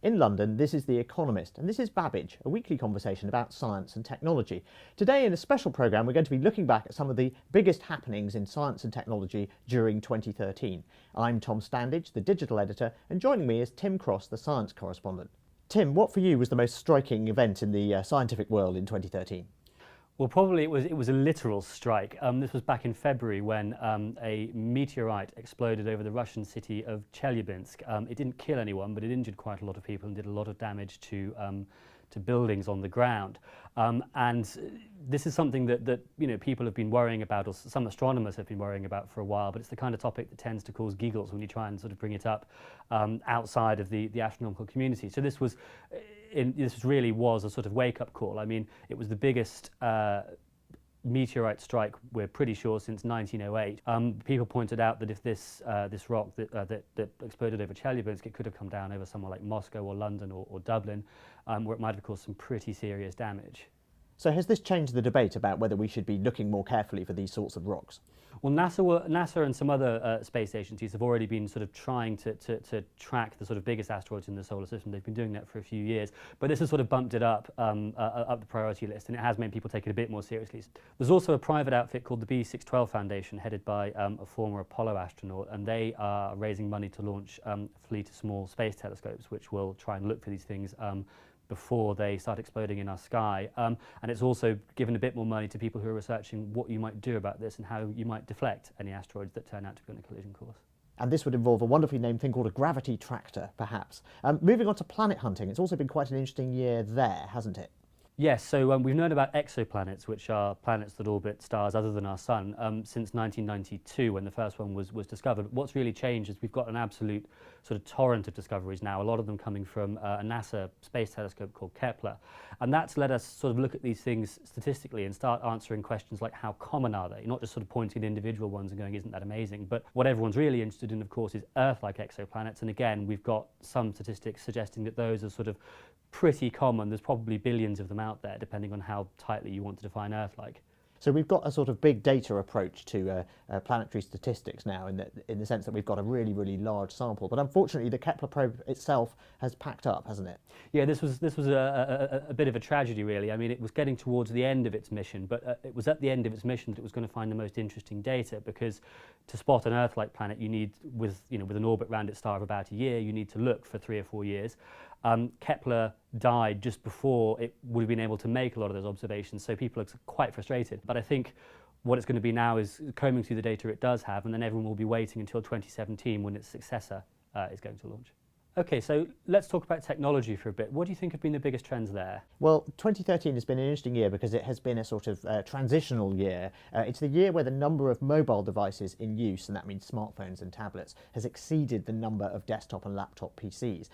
In London, this is The Economist, and this is Babbage, a weekly conversation about science and technology. Today, in a special programme, we're going to be looking back at some of the biggest happenings in science and technology during 2013. I'm Tom Standage, the digital editor, and joining me is Tim Cross, the science correspondent. Tim, what for you was the most striking event in the scientific world in 2013? Well, probably it was a literal strike. This was back in February when a meteorite exploded over the Russian city of Chelyabinsk. It didn't kill anyone, but it injured quite a lot of people and did a lot of damage to buildings on the ground. And this is something that people have been worrying about, or some astronomers have been worrying about for a while. But it's the kind of topic that tends to cause giggles when you try and sort of bring it up outside of the astronomical community. So this really was a sort of wake-up call. I mean, it was the biggest meteorite strike, we're pretty sure, since 1908. People pointed out that if this rock that exploded over Chelyabinsk, it could have come down over somewhere like Moscow or London or Dublin, where it might have caused some pretty serious damage. So has this changed the debate about whether we should be looking more carefully for these sorts of rocks? Well, NASA and some other space agencies have already been sort of trying to track the sort of biggest asteroids in the solar system. They've been doing that for a few years, but this has sort of bumped it up the priority list, and it has made people take it a bit more seriously. There's also a private outfit called the B612 Foundation, headed by a former Apollo astronaut, and they are raising money to launch a fleet of small space telescopes, which will try and look for these things before they start exploding in our sky. And it's also given a bit more money to people who are researching what you might do about this and how you might deflect any asteroids that turn out to be on a collision course. And this would involve a wonderfully named thing called a gravity tractor, perhaps. Moving on to planet hunting, it's also been quite an interesting year there, hasn't it? Yes, so we've known about exoplanets, which are planets that orbit stars other than our sun, since 1992, when the first one was discovered. What's really changed is we've got an absolute sort of torrent of discoveries now, a lot of them coming from a NASA space telescope called Kepler. And that's let us sort of look at these things statistically and start answering questions like, how common are they? Not just sort of pointing at individual ones and going, isn't that amazing? But what everyone's really interested in, of course, is Earth-like exoplanets. And again, we've got some statistics suggesting that those are sort of pretty common. There's probably billions of them out there, depending on how tightly you want to define Earth-like. So we've got a sort of big data approach to planetary statistics now, in the sense that we've got a really, really large sample. But unfortunately, the Kepler probe itself has packed up, hasn't it? Yeah, this was a bit of a tragedy, really. I mean, it was getting towards the end of its mission, but it was at the end of its mission that it was going to find the most interesting data, because to spot an Earth-like planet, you need, with an orbit around its star of about a year, you need to look for 3 or 4 years. Kepler died just before it would have been able to make a lot of those observations, so people are quite frustrated. But I think what it's going to be now is combing through the data it does have, and then everyone will be waiting until 2017 when its successor is going to launch. Okay, so let's talk about technology for a bit. What do you think have been the biggest trends there? Well, 2013 has been an interesting year because it has been a sort of transitional year. It's the year where the number of mobile devices in use, and that means smartphones and tablets, has exceeded the number of desktop and laptop PCs.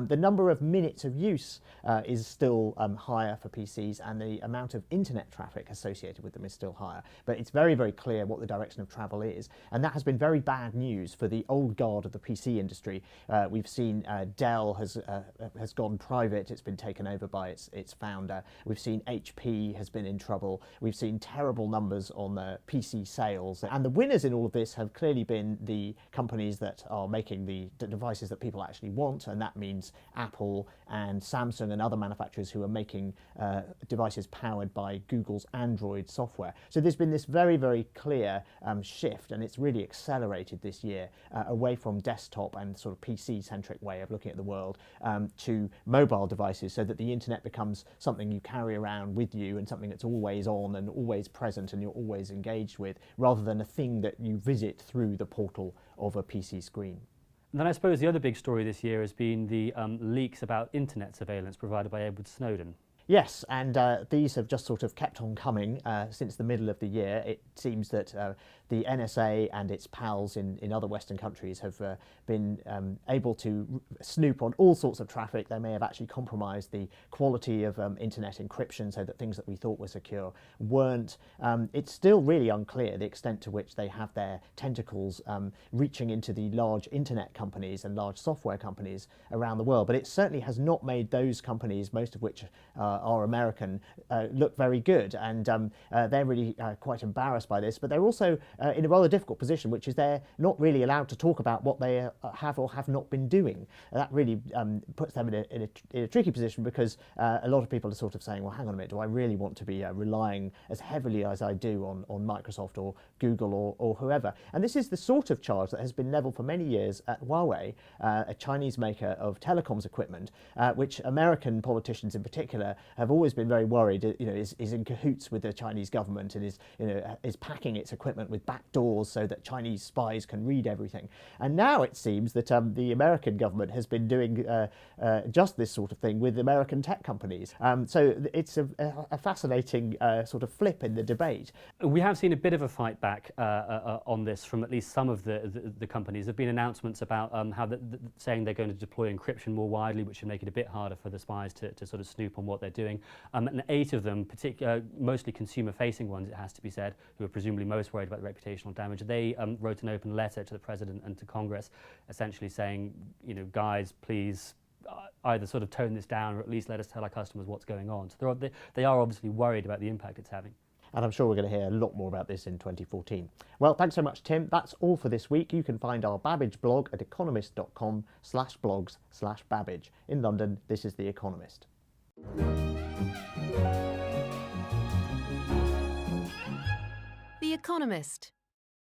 The number of minutes of use is still higher for PCs, and the amount of internet traffic associated with them is still higher. But it's very, very clear what the direction of travel is, and that has been very bad news for the old guard of the PC industry. We've seen Dell has gone private. It's been taken over by its founder. We've seen HP has been in trouble. We've seen terrible numbers on the PC sales. And the winners in all of this have clearly been the companies that are making the devices that people actually want, and that means Apple and Samsung and other manufacturers who are making devices powered by Google's Android software. So there's been this very, very clear shift, and it's really accelerated this year away from desktop and sort of PC-centric way of looking at the world to mobile devices, so that the internet becomes something you carry around with you and something that's always on and always present and you're always engaged with, rather than a thing that you visit through the portal of a PC screen. And then I suppose the other big story this year has been the leaks about internet surveillance provided by Edward Snowden. Yes, and these have just sort of kept on coming since the middle of the year. It seems that the NSA and its pals in other Western countries have been able to snoop on all sorts of traffic. They may have actually compromised the quality of internet encryption, so that things that we thought were secure weren't. It's still really unclear the extent to which they have their tentacles reaching into the large internet companies and large software companies around the world, but it certainly has not made those companies, most of which are American, look very good, and they're really quite embarrassed by this. But they're also in a rather difficult position, which is they're not really allowed to talk about what they have or have not been doing. That really puts them in a tricky position, because a lot of people are sort of saying, well, hang on a minute, do I really want to be relying as heavily as I do on Microsoft or Google or whoever? And this is the sort of charge that has been levelled for many years at Huawei, a Chinese maker of telecoms equipment, which American politicians in particular have always been very worried, is in cahoots with the Chinese government and is packing its equipment with back doors so that Chinese spies can read everything. And now it seems that the American government has been doing just this sort of thing with American tech companies. So it's a fascinating sort of flip in the debate. We have seen a bit of a fight back on this from at least some of the companies. There have been announcements about how saying they're going to deploy encryption more widely, which should make it a bit harder for the spies to sort of snoop on what they're doing. And 8 of them, mostly consumer-facing ones, it has to be said, who are presumably most worried about the reputational damage, they wrote an open letter to the President and to Congress, essentially saying, guys, please either sort of tone this down or at least let us tell our customers what's going on. So they are obviously worried about the impact it's having. And I'm sure we're going to hear a lot more about this in 2014. Well, thanks so much, Tim. That's all for this week. You can find our Babbage blog at economist.com/blogs/Babbage. In London, this is The Economist. The Economist.